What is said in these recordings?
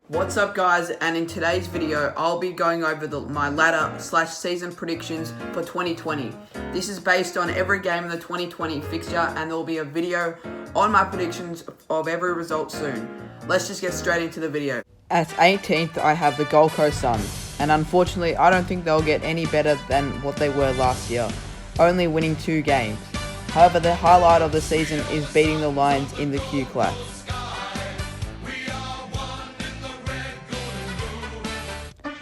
What's up guys, and in today's video I'll be going over my ladder/season predictions for 2020. This is based on every game in the 2020 fixture, and there will be a video on my predictions of every result soon. Let's just get straight into the video. At 18th I have the Gold Coast Suns, and unfortunately I don't think they'll get any better than what they were last year, only winning 2 games. However, the highlight of the season is beating the Lions in the Q Clash.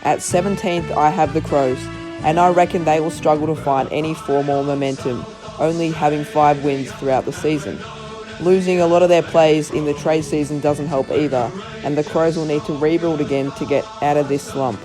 At 17th, I have the Crows, and I reckon they will struggle to find any form or momentum, only having 5 wins throughout the season. Losing a lot of their players in the trade season doesn't help either, and the Crows will need to rebuild again to get out of this slump.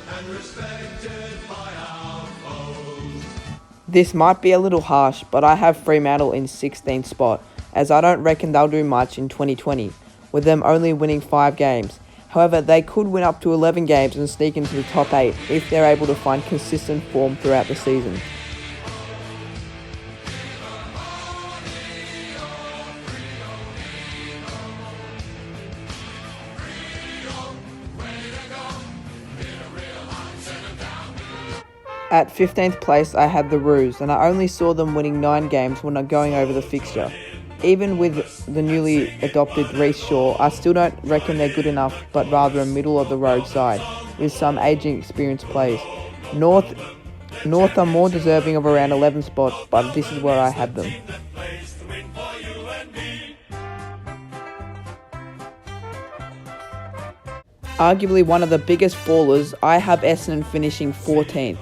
This might be a little harsh, but I have Fremantle in 16th spot, as I don't reckon they'll do much in 2020, with them only winning 5 games. However, they could win up to 11 games and sneak into the top 8 if they're able to find consistent form throughout the season. At 15th place, I had the Roos, and I only saw them winning 9 games when I'm going over the fixture. Even with the newly adopted Reece Shaw, I still don't reckon they're good enough, but rather a middle-of-the-road side, with some aging experienced players. North are more deserving of around 11th spot, but this is where I had them. Arguably one of the biggest fallers, I have Essen finishing 14th.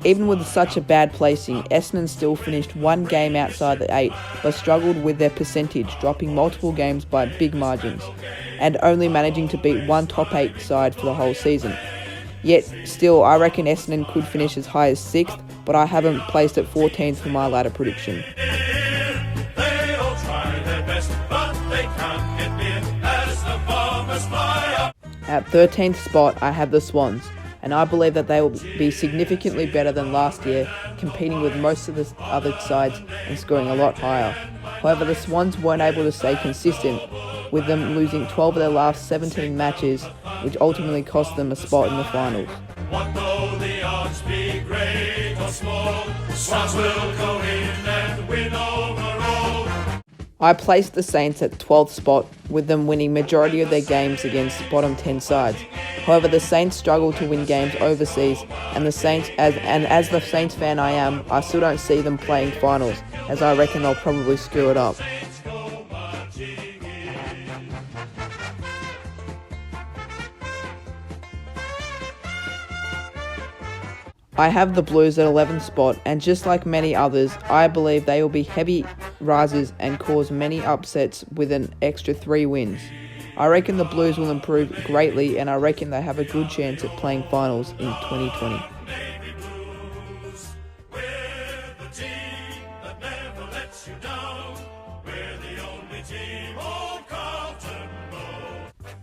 Even with such a bad placing, Essen still finished 1 game outside the 8, but struggled with their percentage, dropping multiple games by big margins, and only managing to beat 1 top 8 side for the whole season. Yet, still, I reckon Essen could finish as high as 6th, but I haven't placed at 14th for my ladder prediction. At 13th spot, I have the Swans, and I believe that they will be significantly better than last year, competing with most of the other sides and scoring a lot higher. However, the Swans weren't able to stay consistent, with them losing 12 of their last 17 matches, which ultimately cost them a spot in the finals. What though the odds be great or small, the Swans will go in and win overall. I placed the Saints at 12th spot, with them winning majority of their games against bottom 10 sides. However, the Saints struggle to win games overseas, and as the Saints fan I am, I still don't see them playing finals, as I reckon they'll probably screw it up. I have the Blues at 11th spot, and just like many others, I believe they will be heavy risers and cause many upsets with an extra 3 wins. I reckon the Blues will improve greatly, and I reckon they have a good chance at playing finals in 2020.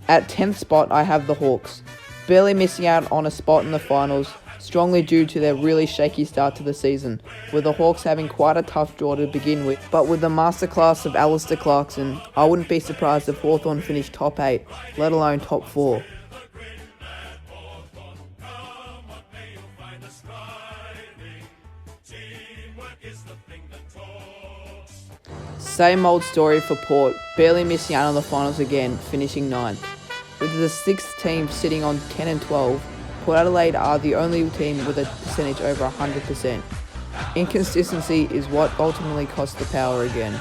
At 10th spot, I have the Hawks, barely missing out on a spot in the finals, strongly due to their really shaky start to the season, with the Hawks having quite a tough draw to begin with. But with the masterclass of Alistair Clarkson, I wouldn't be surprised if Hawthorn finished top 8, let alone top 4. Same old story for Port, barely missing out on the finals again, finishing 9th. With the 6th team sitting on 10 and 12, Port Adelaide are the only team with a percentage over 100%. Inconsistency is what ultimately cost the power again.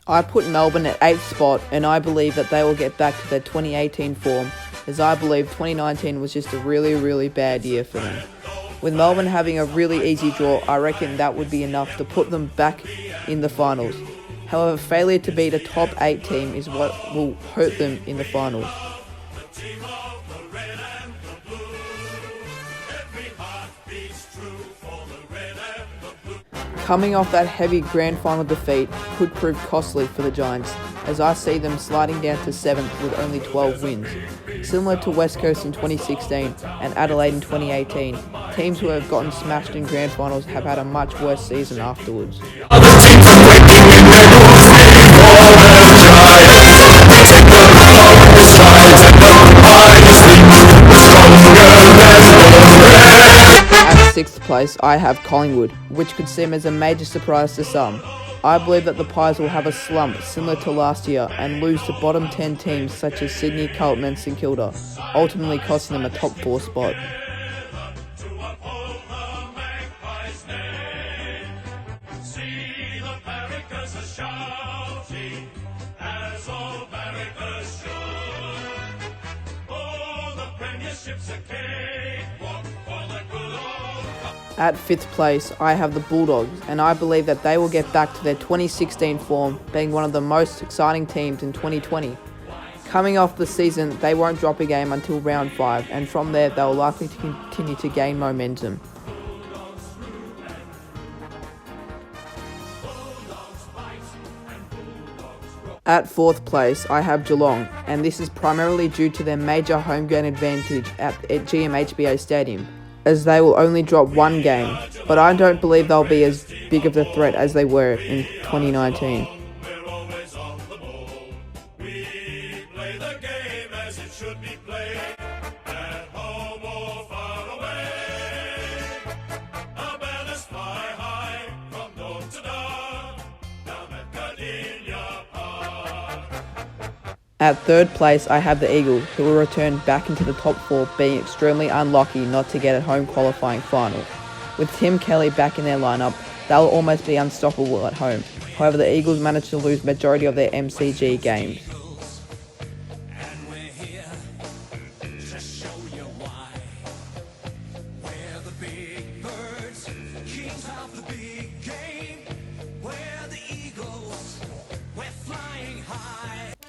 I put Melbourne at 8th spot, and I believe that they will get back to their 2018 form, as I believe 2019 was just a really bad year for them. With Melbourne having a really easy draw, I reckon that would be enough to put them back in the finals. However, failure to beat a top 8 team is what will hurt them in the finals. Coming off that heavy grand final defeat could prove costly for the Giants, as I see them sliding down to 7th with only 12 wins. Similar to West Coast in 2016 and Adelaide in 2018, Teams who have gotten smashed in grand finals have had a much worse season afterwards. At 6th place, I have Collinwood, which could seem as a major surprise to some. I believe that the Pies will have a slump similar to last year and lose to bottom 10 teams such as Sydney, Carlton and St Kilda, ultimately costing them a top 4 spot. At 5th place, I have the Bulldogs, and I believe that they will get back to their 2016 form, being one of the most exciting teams in 2020. Coming off the season, they won't drop a game until round 5, and from there they will likely to continue to gain momentum. At 4th place, I have Geelong, and this is primarily due to their major home ground advantage at GMHBA Stadium, as they will only drop one game, but I don't believe they'll be as big of a threat as they were in 2019. At 3rd place, I have the Eagles, who will return back into the top 4, being extremely unlucky not to get a home qualifying final. With Tim Kelly back in their lineup, they'll almost be unstoppable at home. However, the Eagles managed to lose majority of their MCG games.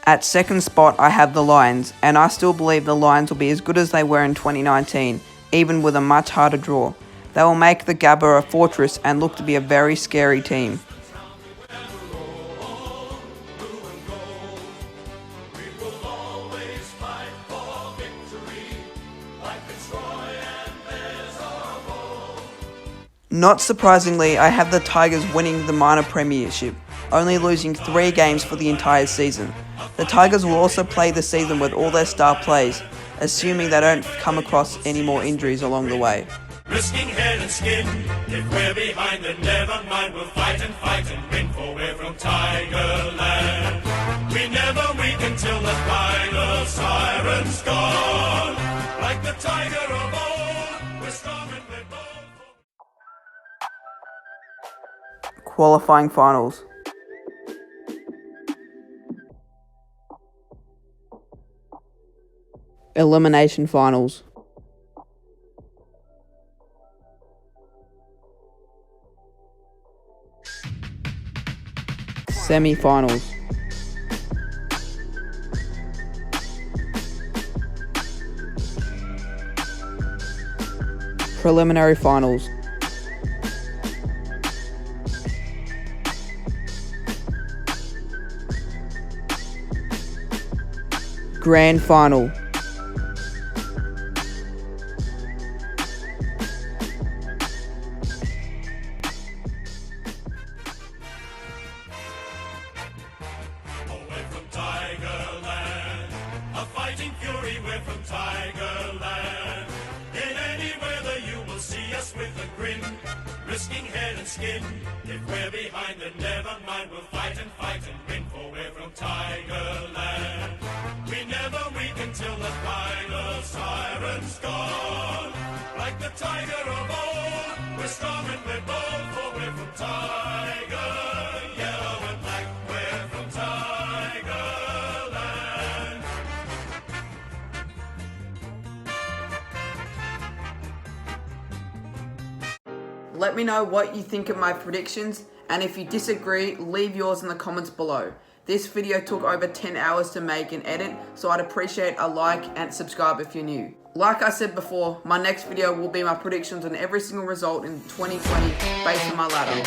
At 2nd spot, I have the Lions, and I still believe the Lions will be as good as they were in 2019, even with a much harder draw. They will make the Gabba a fortress and look to be a very scary team. Not surprisingly, I have the Tigers winning the minor premiership, only losing 3 games for the entire season. The Tigers will also play the season with all their star players, assuming they don't come across any more injuries along the way. Risking head and skin, if we're behind then never mind, we'll fight and win, for we're from Tigerland. We never weaken till the final siren's gone. Like the tiger of old, we're strong and we're bold. Qualifying finals. Elimination finals. Semi-finals. Preliminary finals. Grand final. Fighting fury, we're from Tigerland. In any weather you will see us with a grin, risking head and skin. If we're behind then never mind, we'll fight and win, for we're from Tigerland. We never weaken till the final siren's gone. Like the tiger of old, we're strong and we're bold, for we're from Tiger. Yellow and black, we're from Tigerland. Let me know what you think of my predictions, and if you disagree, leave yours in the comments below. This video took over 10 hours to make and edit, so I'd appreciate a like and subscribe if you're new. Like I said before, my next video will be my predictions on every single result in 2020 based on my ladder.